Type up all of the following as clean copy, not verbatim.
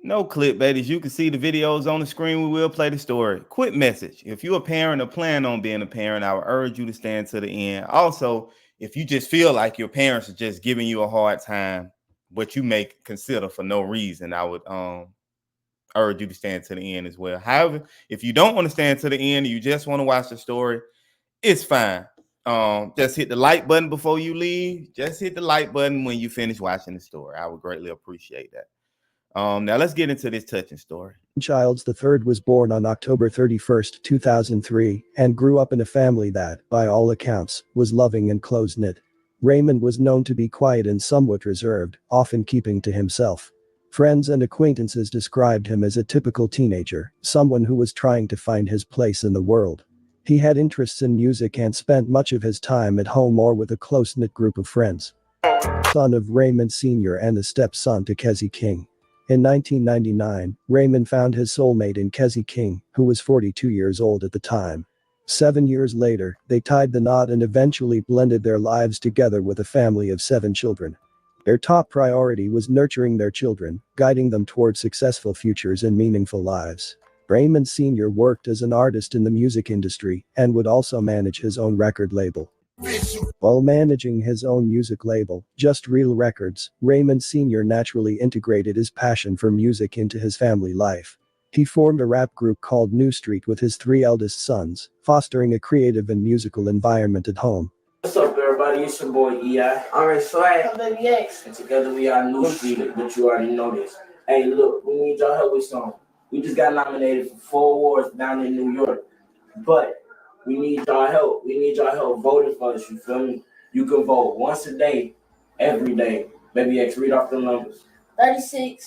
No clickbait. As you can see the videos on the screen, we will play the story. Quick message. If you're a parent or plan on being a parent, I would urge you to stand to the end. Also, if you just feel like your parents are just giving you a hard time, but you may consider for no reason, I would urge you to stand to the end as well. However, if you don't want to stand to the end, you just want to watch the story, it's fine. Just hit the like button before you leave. Just hit the like button when you finish watching the story. I would greatly appreciate that. Now let's get into this touching story. Childs III was born on October 31st, 2003, and grew up in a family that, by all accounts, was loving and close-knit. Raymond was known to be quiet and somewhat reserved, often keeping to himself. Friends and acquaintances described him as a typical teenager, someone who was trying to find his place in the world. He had interests in music and spent much of his time at home or with a close-knit group of friends. Son of Raymond Sr. and the stepson to Kezzy King. In 1999, Raymond found his soulmate in Kezzy King, who was 42 years old at the time. 7 years later, they tied the knot and eventually blended their lives together with a family of 7 children. Their top priority was nurturing their children, guiding them toward successful futures and meaningful lives. Raymond Sr. worked as an artist in the music industry and would also manage his own record label. While managing his own music label, Just Real Records, Raymond Sr. naturally integrated his passion for music into his family life. He formed a rap group called New Street with his 3 eldest sons, fostering a creative and musical environment at home. What's up, everybody? It's your boy EI. Alright, Swag. I'm Baby X. And together we are New Street, but you already know this. Hey, look, we need y'all help with something. We just got nominated for 4 awards down in New York, but we need y'all help. We need y'all help voting for us, you feel me? You can vote once a day, every day. Baby X, read off the numbers. 36,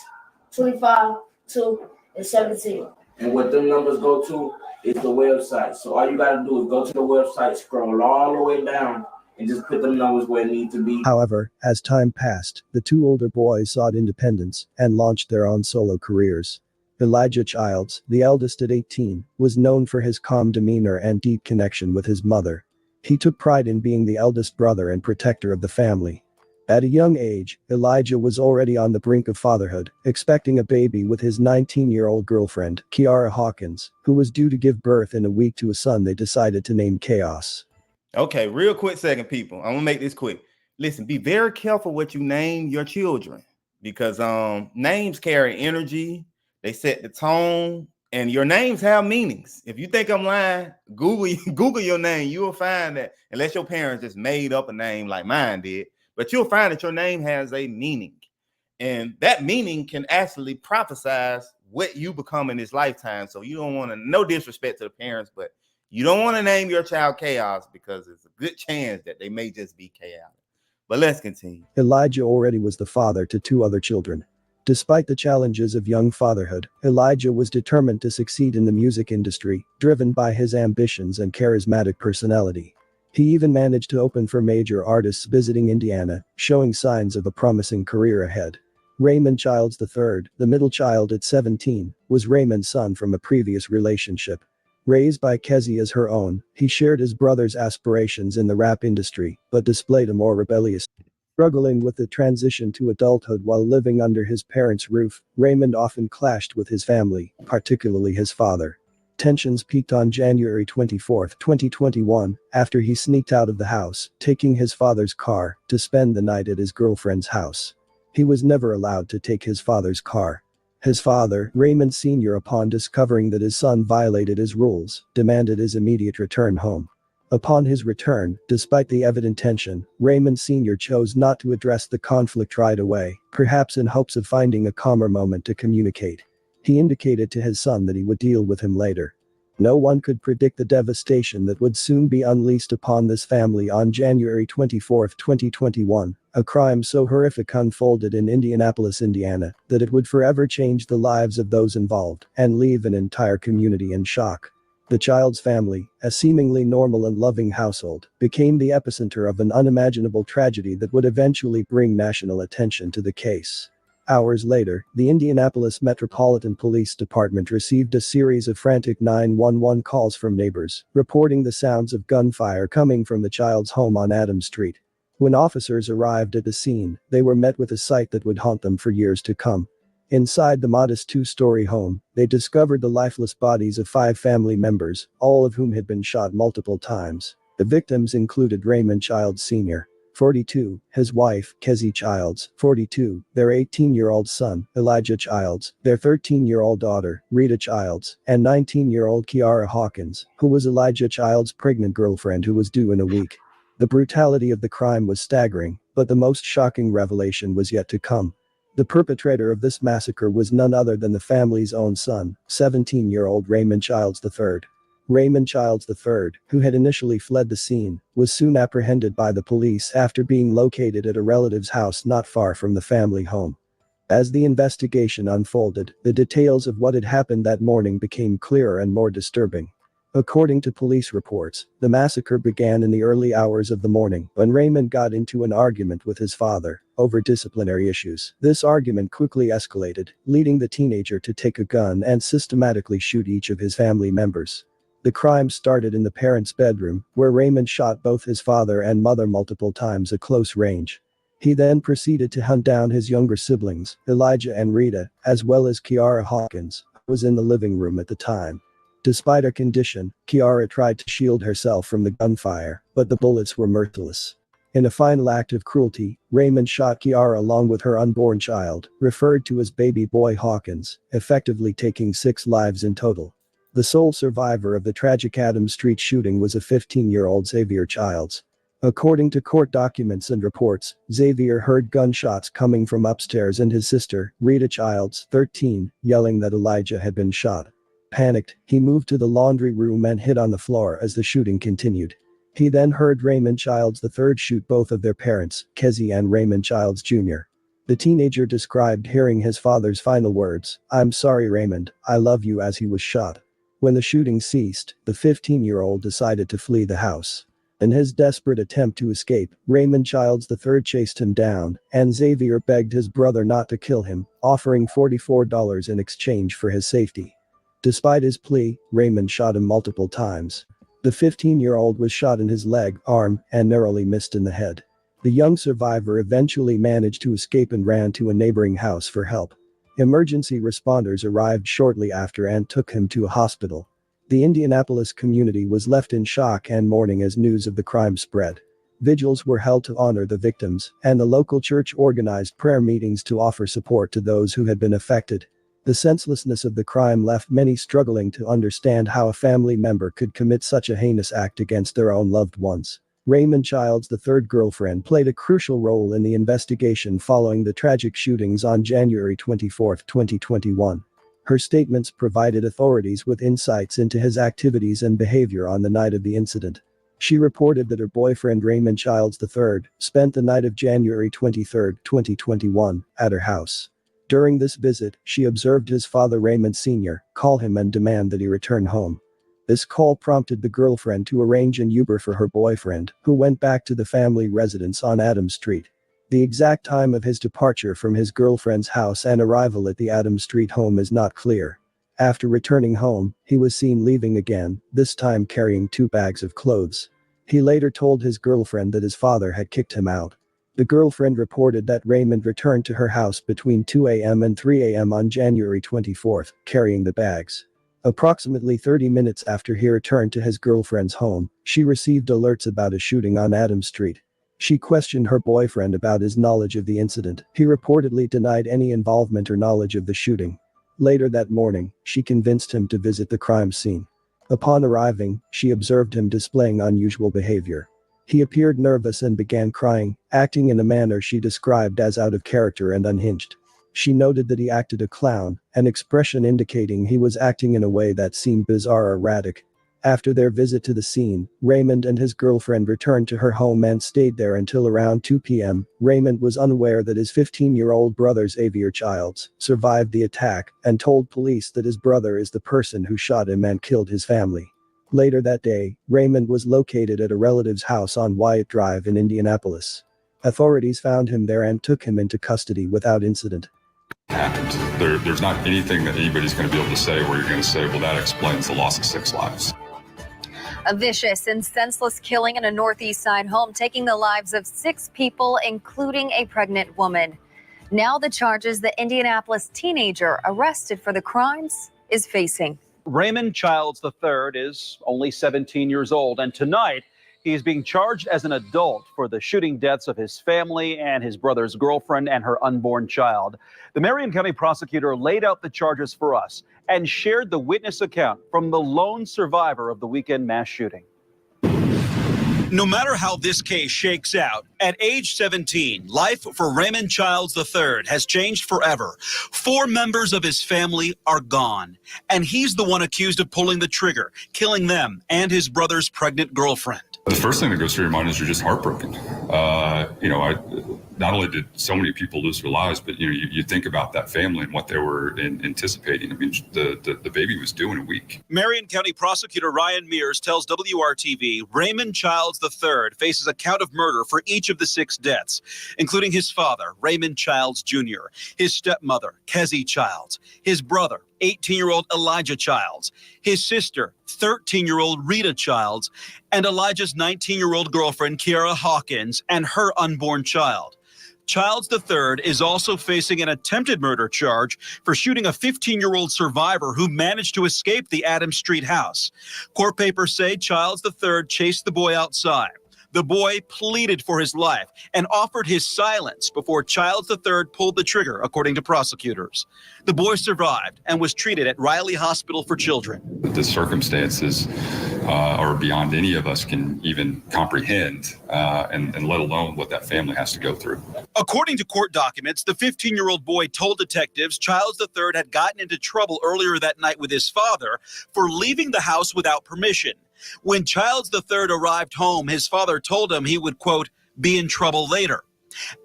25, 2, and 17. And what them numbers go to is the website. So all you gotta do is go to the website, scroll all the way down, and just put them numbers where it needs to be. However, as time passed, the 2 older boys sought independence and launched their own solo careers. Elijah Childs, the eldest at 18, was known for his calm demeanor and deep connection with his mother. He took pride in being the eldest brother and protector of the family. At a young age, Elijah was already on the brink of fatherhood, expecting a baby with his 19-year-old girlfriend, Kiara Hawkins, who was due to give birth in a week to a son they decided to name Chaos. Okay, real quick second, people. I'm gonna make this quick. Listen, be very careful what you name your children because names carry energy, they set the tone, and your names have meanings. If you think I'm lying, Google your name. You will find that unless your parents just made up a name like mine did, but you'll find that your name has a meaning. And that meaning can actually prophesize what you become in this lifetime. So you don't want to, no disrespect to the parents, but you don't want to name your child Chaos because it's a good chance that they may just be chaotic. But let's continue. Elijah already was the father to 2 other children. Despite the challenges of young fatherhood, Elijah was determined to succeed in the music industry, driven by his ambitions and charismatic personality. He even managed to open for major artists visiting Indiana, showing signs of a promising career ahead. Raymond Childs III, the middle child at 17, was Raymond's son from a previous relationship. Raised by Kezzy as her own, he shared his brother's aspirations in the rap industry, but displayed a more rebellious. Struggling with the transition to adulthood while living under his parents' roof, Raymond often clashed with his family, particularly his father. Tensions peaked on January 24, 2021, after he sneaked out of the house, taking his father's car to spend the night at his girlfriend's house. He was never allowed to take his father's car. His father, Raymond Sr., upon discovering that his son violated his rules, demanded his immediate return home. Upon his return, despite the evident tension, Raymond Sr. chose not to address the conflict right away, perhaps in hopes of finding a calmer moment to communicate. He indicated to his son that he would deal with him later. No one could predict the devastation that would soon be unleashed upon this family on January 24, 2021, a crime so horrific unfolded in Indianapolis, Indiana, that it would forever change the lives of those involved and leave an entire community in shock. The child's family, a seemingly normal and loving household, became the epicenter of an unimaginable tragedy that would eventually bring national attention to the case. Hours later, the Indianapolis Metropolitan Police Department received a series of frantic 911 calls from neighbors, reporting the sounds of gunfire coming from the child's home on Adams Street. When officers arrived at the scene, they were met with a sight that would haunt them for years to come. Inside the modest two-story home, they discovered the lifeless bodies of 5 family members, all of whom had been shot multiple times. The victims included Raymond Childs Sr., 42, his wife, Kezzy Childs, 42, their 18-year-old son, Elijah Childs, their 13-year-old daughter, Rita Childs, and 19-year-old Kiara Hawkins, who was Elijah Childs' pregnant girlfriend who was due in a week. The brutality of the crime was staggering, but the most shocking revelation was yet to come. The perpetrator of this massacre was none other than the family's own son, 17-year-old Raymond Childs III. Raymond Childs III, who had initially fled the scene, was soon apprehended by the police after being located at a relative's house not far from the family home. As the investigation unfolded, the details of what had happened that morning became clearer and more disturbing. According to police reports, the massacre began in the early hours of the morning when Raymond got into an argument with his father over disciplinary issues. This argument quickly escalated, leading the teenager to take a gun and systematically shoot each of his family members. The crime started in the parents' bedroom, where Raymond shot both his father and mother multiple times at close range. He then proceeded to hunt down his younger siblings, Elijah and Rita, as well as Kiara Hawkins, who was in the living room at the time. Despite her condition, Kiara tried to shield herself from the gunfire, but the bullets were merciless. In a final act of cruelty, Raymond shot Kiara along with her unborn child, referred to as baby boy Hawkins, effectively taking 6 lives in total. The sole survivor of the tragic Adams Street shooting was a 15-year-old Xavier Childs. According to court documents and reports, Xavier heard gunshots coming from upstairs and his sister, Rita Childs, 13, yelling that Elijah had been shot. Panicked, he moved to the laundry room and hid on the floor as the shooting continued. He then heard Raymond Childs III shoot both of their parents, Kezzy and Raymond Childs Jr. The teenager described hearing his father's final words, "I'm sorry Raymond, I love you," as he was shot. When the shooting ceased, the 15-year-old decided to flee the house. In his desperate attempt to escape, Raymond Childs III chased him down, and Xavier begged his brother not to kill him, offering $44 in exchange for his safety. Despite his plea, Raymond shot him multiple times. The 15-year-old was shot in his leg, arm, and narrowly missed in the head. The young survivor eventually managed to escape and ran to a neighboring house for help. Emergency responders arrived shortly after and took him to a hospital. The Indianapolis community was left in shock and mourning as news of the crime spread. Vigils were held to honor the victims, and the local church organized prayer meetings to offer support to those who had been affected. The senselessness of the crime left many struggling to understand how a family member could commit such a heinous act against their own loved ones. Raymond Childs' third girlfriend played a crucial role in the investigation following the tragic shootings on January 24, 2021. Her statements provided authorities with insights into his activities and behavior on the night of the incident. She reported that her boyfriend Raymond Childs III spent the night of January 23, 2021, at her house. During this visit, she observed his father Raymond Sr. call him and demand that he return home. This call prompted the girlfriend to arrange an Uber for her boyfriend, who went back to the family residence on Adams Street. The exact time of his departure from his girlfriend's house and arrival at the Adams Street home is not clear. After returning home, he was seen leaving again, this time carrying 2 bags of clothes. He later told his girlfriend that his father had kicked him out. The girlfriend reported that Raymond returned to her house between 2 a.m. and 3 a.m. on January 24, carrying the bags. Approximately 30 minutes after he returned to his girlfriend's home, she received alerts about a shooting on Adams Street. She questioned her boyfriend about his knowledge of the incident. He reportedly denied any involvement or knowledge of the shooting. Later that morning, she convinced him to visit the crime scene. Upon arriving, she observed him displaying unusual behavior. He appeared nervous and began crying, acting in a manner she described as out of character and unhinged. She noted that he acted a clown, an expression indicating he was acting in a way that seemed bizarre or erratic. After their visit to the scene, Raymond and his girlfriend returned to her home and stayed there until around 2 p.m. Raymond was unaware that his 15-year-old brother Xavier Childs survived the attack and told police that his brother is the person who shot him and killed his family. Later that day, Raymond was located at a relative's house on Wyatt Drive in Indianapolis. Authorities found him there and took him into custody without incident. Happened. There's not anything that anybody's going to be able to say where you're going to say, well, that explains the loss of 6 lives. A vicious and senseless killing in a Northeast Side home, taking the lives of 6 people, including a pregnant woman. Now the charges the Indianapolis teenager arrested for the crimes is facing. Raymond Childs III is only 17 years old, and tonight he is being charged as an adult for the shooting deaths of his family and his brother's girlfriend and her unborn child. The Marion County prosecutor laid out the charges for us and shared the witness account from the lone survivor of the weekend mass shooting. No matter how this case shakes out, at age 17, life for Raymond Childs III has changed forever. 4 members of his family are gone, and he's the one accused of pulling the trigger, killing them and his brother's pregnant girlfriend. The first thing that goes through your mind is you're just heartbroken. Not only did so many people lose their lives, but you think about that family and what they were anticipating. I mean, the baby was due in a week. Marion County prosecutor Ryan Mears tells WRTV Raymond Childs III faces a count of murder for each of the 6 deaths, including his father, Raymond Childs Jr., his stepmother, Kezzie Childs, his brother, 18-year-old Elijah Childs, his sister, 13-year-old Rita Childs, and Elijah's 19-year-old girlfriend, Kiara Hawkins, and her unborn child. Childs III is also facing an attempted murder charge for shooting a 15-year-old survivor who managed to escape the Adams Street house. Court papers say Childs III chased the boy outside. The boy pleaded for his life and offered his silence before Childs III pulled the trigger, according to prosecutors. The boy survived and was treated at Riley Hospital for Children. The circumstances are beyond any of us can even comprehend, and let alone what that family has to go through. According to court documents, the 15-year-old boy told detectives Childs III had gotten into trouble earlier that night with his father for leaving the house without permission. When Childs III arrived home, his father told him he would, quote, be in trouble later.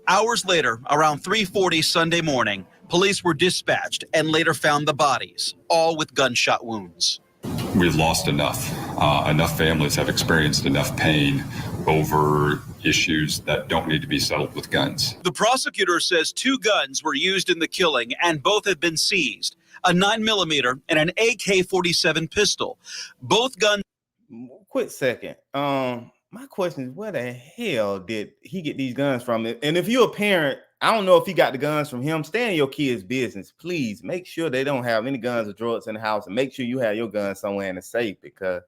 Hours later, around 3:40 Sunday morning, police were dispatched and later found the bodies, all with gunshot wounds. We've lost enough. Enough families have experienced enough pain over issues that don't need to be settled with guns. The prosecutor says 2 guns were used in the killing and both have been seized, a 9mm and an AK-47 pistol. Both guns. Quick second. My question is, where the hell did he get these guns from? And if you're a parent, I don't know if he got the guns from him. Stay in your kids' business. Please make sure they don't have any guns or drugs in the house, and make sure you have your guns somewhere in the safe, because,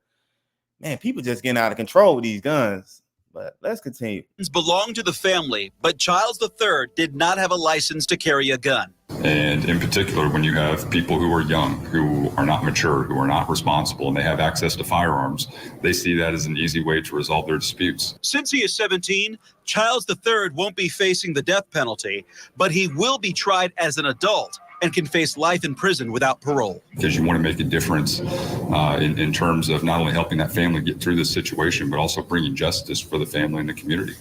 man, people just getting out of control with these guns. But let's continue. Belonged to the family, but Childs III did not have a license to carry a gun. And in particular, when you have people who are young, who are not mature, who are not responsible, and they have access to firearms, they see that as an easy way to resolve their disputes. Since he is 17, Childs III won't be facing the death penalty, but he will be tried as an adult and can face life in prison without parole. Because you want to make a difference in terms of not only helping that family get through this situation, but also bringing justice for the family and the community.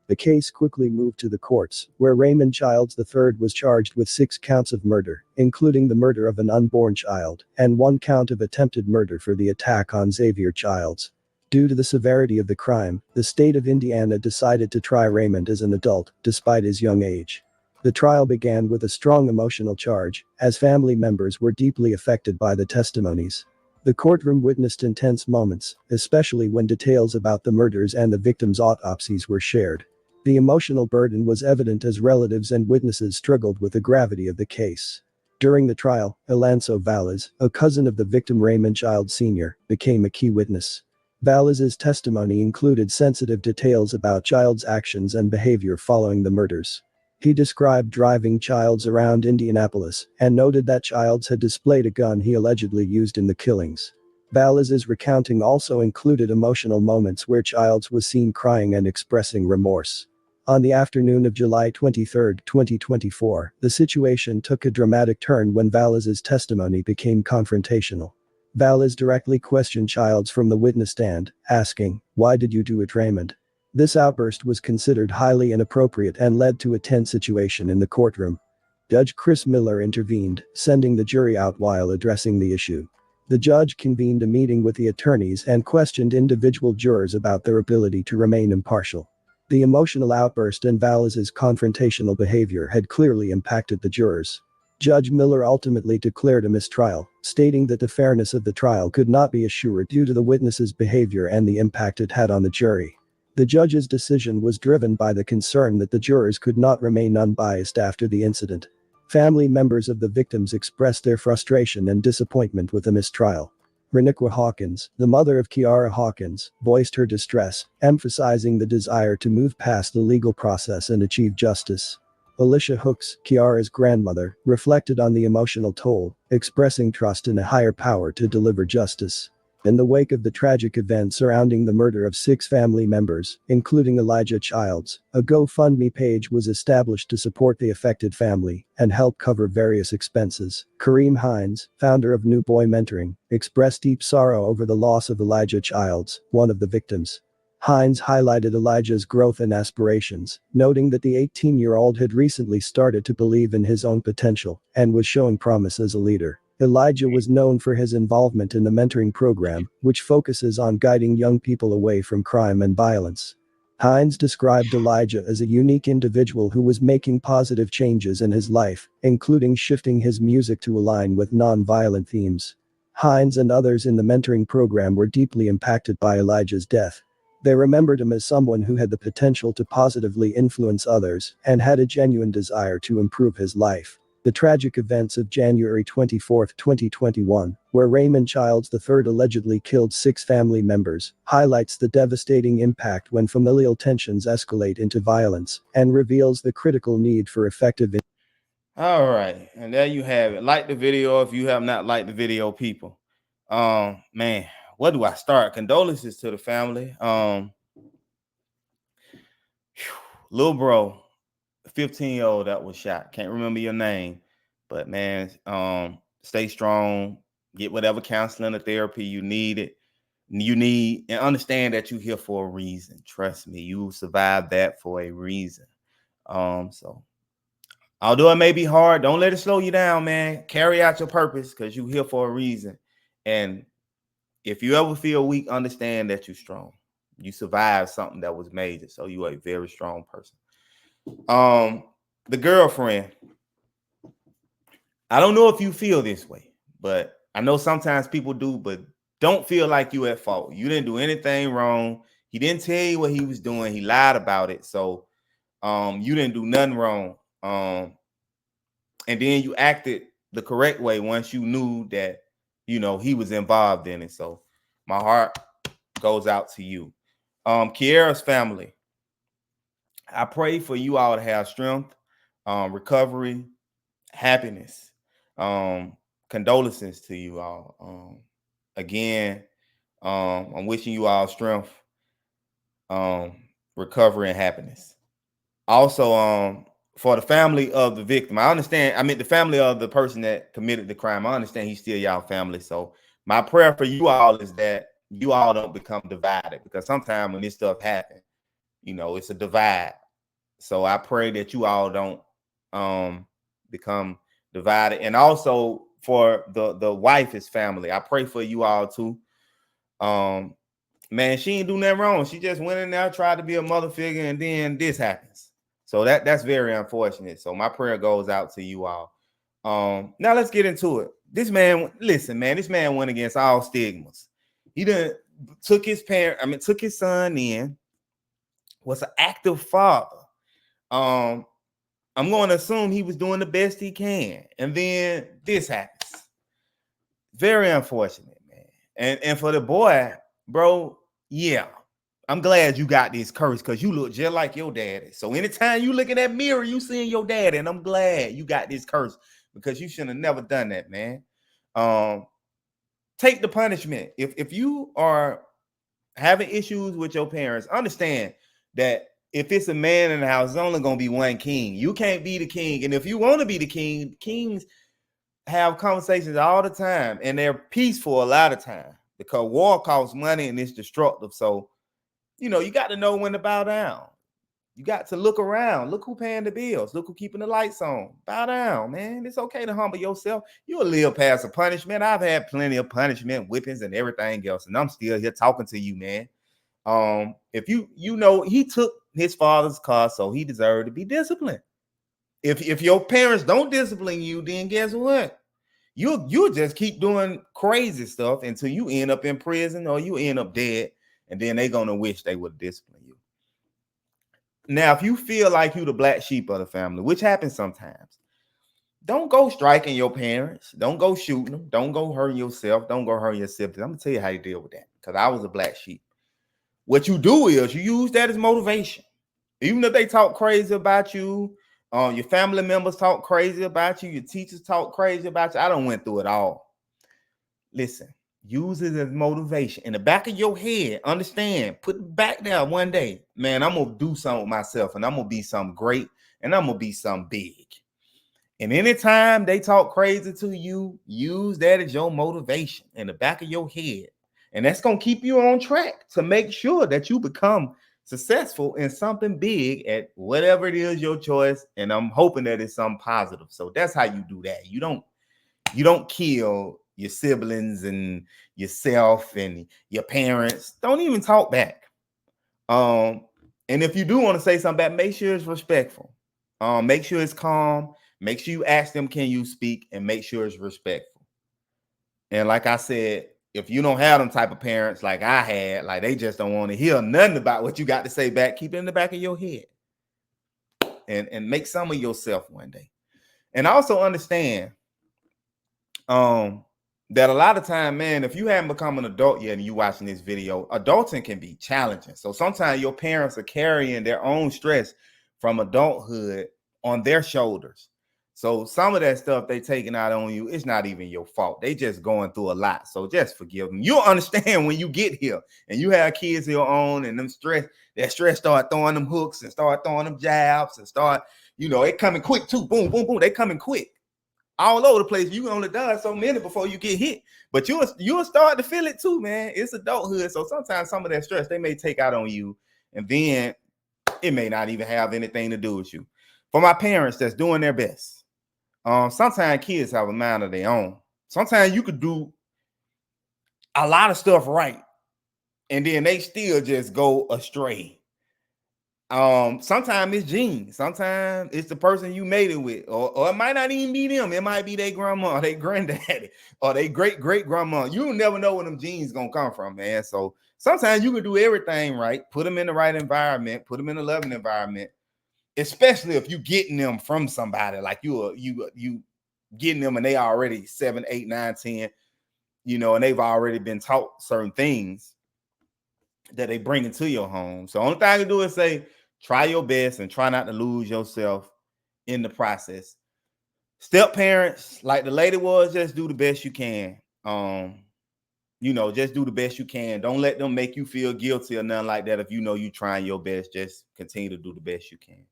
The case quickly moved to the courts, where Raymond Childs III was charged with 6 counts of murder, including the murder of an unborn child, and 1 count of attempted murder for the attack on Xavier Childs. Due to the severity of the crime, the state of Indiana decided to try Raymond as an adult, despite his young age. The trial began with a strong emotional charge, as family members were deeply affected by the testimonies. The courtroom witnessed intense moments, especially when details about the murders and the victims' autopsies were shared. The emotional burden was evident as relatives and witnesses struggled with the gravity of the case. During the trial, Elanso Valles, a cousin of the victim Raymond Childs Sr., became a key witness. Valles' testimony included sensitive details about Childs' actions and behavior following the murders. He described driving Childs around Indianapolis and noted that Childs had displayed a gun he allegedly used in the killings. Valles' recounting also included emotional moments where Childs was seen crying and expressing remorse. On the afternoon of July 23, 2024, the situation took a dramatic turn when Valles' testimony became confrontational. Valles directly questioned Childs from the witness stand, asking, "Why did you do it, Raymond?" This outburst was considered highly inappropriate and led to a tense situation in the courtroom. Judge Chris Miller intervened, sending the jury out while addressing the issue. The judge convened a meeting with the attorneys and questioned individual jurors about their ability to remain impartial. The emotional outburst and Valles' confrontational behavior had clearly impacted the jurors. Judge Miller ultimately declared a mistrial, stating that the fairness of the trial could not be assured due to the witnesses' behavior and the impact it had on the jury. The judge's decision was driven by the concern that the jurors could not remain unbiased after the incident. Family members of the victims expressed their frustration and disappointment with the mistrial. Reniqua Hawkins, the mother of Kiara Hawkins, voiced her distress, emphasizing the desire to move past the legal process and achieve justice. Alicia Hooks, Kiara's grandmother, reflected on the emotional toll, expressing trust in a higher power to deliver justice. In the wake of the tragic event surrounding the murder of 6 family members, including Elijah Childs, a GoFundMe page was established to support the affected family and help cover various expenses. Kareem Hines, founder of New Boy Mentoring, expressed deep sorrow over the loss of Elijah Childs, one of the victims. Hines highlighted Elijah's growth and aspirations, noting that the 18-year-old had recently started to believe in his own potential and was showing promise as a leader. Elijah was known for his involvement in the mentoring program, which focuses on guiding young people away from crime and violence. Hines described Elijah as a unique individual who was making positive changes in his life, including shifting his music to align with non-violent themes. Hines and others in the mentoring program were deeply impacted by Elijah's death. They remembered him as someone who had the potential to positively influence others and had a genuine desire to improve his life. The tragic events of January 24, 2021, where Raymond Childs III allegedly killed 6 family members, highlights the devastating impact when familial tensions escalate into violence and reveals the critical need for effective. All right, and there you have it. Like the video if you have not liked the video, people. Man, where do I start? Condolences to the family. Little bro, 15-year-old that was shot. Can't remember your name, but man, stay strong. Get whatever counseling or therapy you need, and understand that you're here for a reason. Trust me, you survived that for a reason. So although it may be hard, don't let it slow you down, man. Carry out your purpose because you're here for a reason. And if you ever feel weak, understand that you're strong. You survived something that was major, so you are a very strong person. The girlfriend, I don't know if you feel this way, but I know sometimes people do, but don't feel like you at fault. You didn't do anything wrong. He didn't tell you what he was doing. He lied about it. So you didn't do nothing wrong. And then you acted the correct way once you knew that, you know, he was involved in it. So my heart goes out to you. Kiara's family, I pray for you all to have strength, recovery, happiness. Condolences to you all. Again, I'm wishing you all strength, recovery, and happiness. Also, for the family of the victim, I understand. I mean, the family of the person that committed the crime. I understand he's still y'all family. So my prayer for you all is that you all don't become divided, because sometimes when this stuff happens, you know, it's a divide. So I pray that you all don't become divided. And also for the wife's family, I pray for you all too. Man, she ain't do nothing wrong. She just went in there, tried to be a mother figure, and then this happens. So that's very unfortunate. So my prayer goes out to you all. Now let's get into it. This man, listen, man, this man went against all stigmas. He took his son in, was an active father. I'm going to assume he was doing the best he can. And then this happens. Very unfortunate, man. And for the boy, bro, yeah, I'm glad you got this curse because you look just like your daddy. So anytime you look in that mirror, you seeing your daddy, and I'm glad you got this curse because you should have never done that, man. Take the punishment. If you are having issues with your parents, understand that if it's a man in the house, it's only going to be one king. You can't be the king. And if you want to be the king, kings have conversations all the time, and they're peaceful a lot of time because war costs money and it's destructive. So, you know, you got to know when to bow down. You got to look around. Look who paying the bills. Look who keeping the lights on. Bow down, man. It's okay to humble yourself. You'll live past a punishment. I've had plenty of punishment, whippings, and everything else, and I'm still here talking to you, man. If you know, he took his father's car, so he deserved to be disciplined. If your parents don't discipline you, then guess what? You'll just keep doing crazy stuff until you end up in prison or you end up dead, and then they're gonna wish they would discipline you. Now, if you feel like you the black sheep of the family, which happens sometimes, don't go striking your parents. Don't go shooting them. Don't go hurting yourself. Don't go hurting your siblings. I'm gonna tell you how you deal with that, because I was a black sheep. What you do is you use that as motivation. Even if they talk crazy about you, your family members talk crazy about you, your teachers talk crazy about you. I done went through it all. Listen, use it as motivation. In the back of your head, understand, put it back there one day. Man, I'm going to do something with myself, and I'm going to be something great, and I'm going to be something big. And anytime they talk crazy to you, use that as your motivation in the back of your head. And that's going to keep you on track to make sure that you become successful in something big at whatever it is your choice. And I'm hoping that it's something positive. So that's how you do that. You don't kill your siblings and yourself and your parents. Don't even talk back. And if you do want to say something back, make sure it's respectful. Make sure it's calm. Make sure you ask them, can you speak? And make sure it's respectful. And like I said, if you don't have them type of parents like I had, like they just don't want to hear nothing about what you got to say back, keep it in the back of your head and make some of yourself one day. And also understand that a lot of time, man, if you haven't become an adult yet and you watching this video, adulting can be challenging. So sometimes your parents are carrying their own stress from adulthood on their shoulders. So some of that stuff they taking out on you, it's not even your fault. They just going through a lot. So just forgive them. You'll understand when you get here and you have kids of your own and that stress start throwing them hooks and start throwing them jabs and start, it coming quick too. Boom, boom, boom. They coming quick all over the place. You only done so many before you get hit, but you'll start to feel it too, man. It's adulthood. So sometimes some of that stress they may take out on you, and then it may not even have anything to do with you. For my parents that's doing their best, sometimes kids have a mind of their own. Sometimes you could do a lot of stuff right, and then they still just go astray. Sometimes it's genes. Sometimes it's the person you made it with, or it might not even be them. It might be their grandma, or their granddaddy, or their great-great-grandma. You never know where them genes gonna come from, man. So sometimes you can do everything right, put them in the right environment, put them in a loving environment, especially if you getting them from somebody like you getting them and they already 7, 8, 9, 10, and they've already been taught certain things that they bring into your home. So only thing I can do is say, try your best and try not to lose yourself in the process. Step parents, like the lady was, just do the best you can. Just do the best you can. Don't let them make you feel guilty or nothing like that. If you're trying your best, just continue to do the best you can.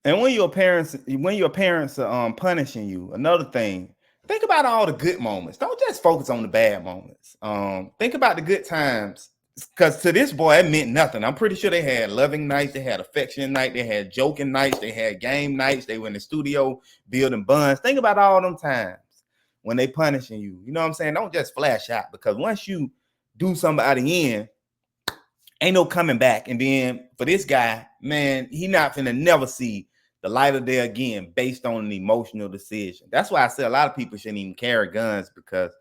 And when your parents are punishing you, another thing, think about all the good moments. Don't just focus on the bad moments. Think about the good times, because to this boy, it meant nothing. I'm pretty sure they had loving nights, they had affection night, they had joking nights, they had game nights, they were in the studio building buns. Think about all them times when they punishing you. You know what I'm saying? Don't just flash out, because once you do somebody in, ain't no coming back. And then for this guy, man, he not finna never see the light of day again based on an emotional decision. That's why I say a lot of people shouldn't even carry guns, because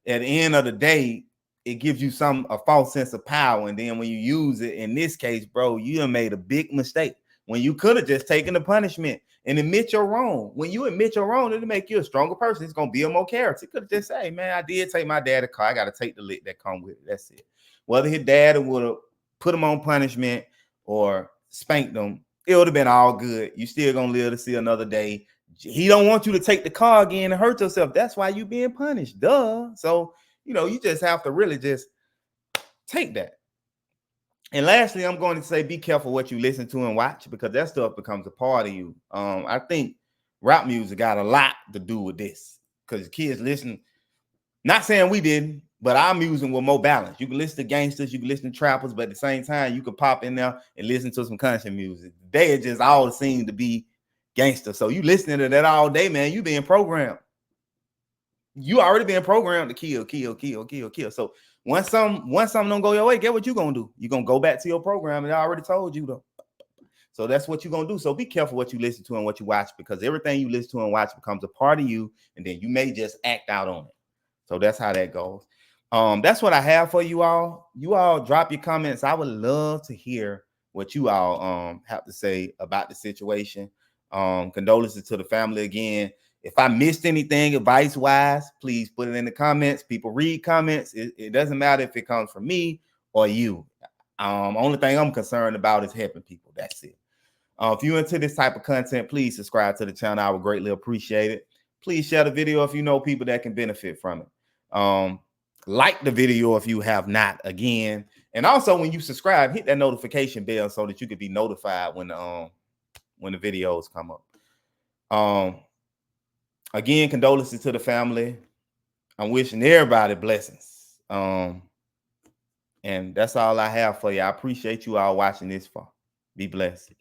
at the end of the day, it gives you a false sense of power. And then when you use it, in this case, bro, you have made a big mistake when you could have just taken the punishment and admit you're wrong. When you admit you're wrong, it'll make you a stronger person. It's going to build more character. You could have just say, man, I did take my dad a car. I got to take the lick that come with it. That's it. Whether his dad would have put him on punishment or spanked him, it would have been all good. You still gonna live to see another day. He don't want you to take the car again and hurt yourself. That's why you being punished. Duh. So, you just have to really just take that. And lastly, I'm going to say, be careful what you listen to and watch, because that stuff becomes a part of you. I think rap music got a lot to do with this, because kids listen, not saying we didn't, but our music was more balanced. You can listen to gangsters, you can listen to trappers, but at the same time, you can pop in there and listen to some country music. They just all seem to be gangsters. So you listening to that all day, man, you being programmed. You already being programmed to kill. So once something don't go your way, get what you gonna do? You're gonna go back to your program, and I already told you though. So that's what you're gonna do. So be careful what you listen to and what you watch, because everything you listen to and watch becomes a part of you, and then you may just act out on it. So that's how that goes. That's what I have for you all. You all drop your comments. I would love to hear what you all have to say about the situation. Condolences to the family again. If I missed anything advice wise, please put it in the comments. People read comments. It doesn't matter if it comes from me or you. Only thing I'm concerned about is helping people. That's it. If you're into this type of content, please subscribe to the channel. I would greatly appreciate it. Please share the video if you know people that can benefit from it. Like the video if you have not, again. And also, when you subscribe, hit that notification bell so that you can be notified when the videos come up. Again, condolences to the family. I'm wishing everybody blessings. And that's all I have for you. I appreciate you all watching this far. Be blessed.